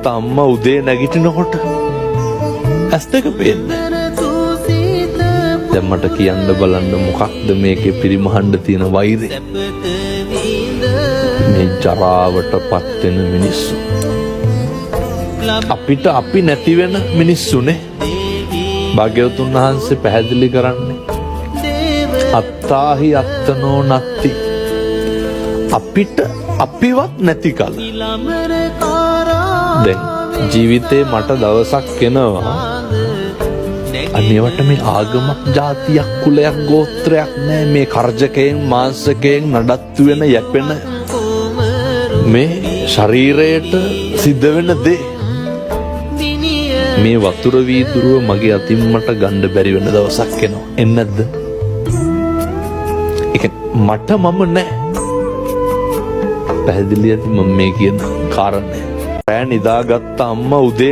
අම්මා උදේ නැගිටිනකොට ඇස් දෙක පේන්නේ. දැන් මට කියන්න බලන්න මොකක්ද මේකේ පිරිමහන්න තියෙන වෛරය? මේ ජරාවටපත් වෙන මිනිස්සු. අපිට අපි නැති වෙන මිනිස්සුනේ. භාග්‍යවතුන් වහන්සේ පැහැදිලි කරන්නේ අත්තාහි අත්තනෝ නත්ති. අපිට අපිවත් නැති කල. දැන් ජීවිතේ මට දවසක් එනවා අනිවට මේ ආගමක් ජාතියක් කුලයක් ගෝත්‍රයක් නෑ. මේ කරජකයෙන් මාංශකයෙන් නඩත්තු වෙන යැපෙන මේ ශරීරයට සිද්ධ වෙන දේ මේ වතුර වීදුරුව මගේ අතින් මට ගන්න බැරි වෙන දවසක් එනවා. එන්නේ නැද්ද? ඒක මට මම නෑ. පැහැදිලි ඇති මම මේ කියන කාරණේ. රෑ නිදාගත්ත අම්මා උදේ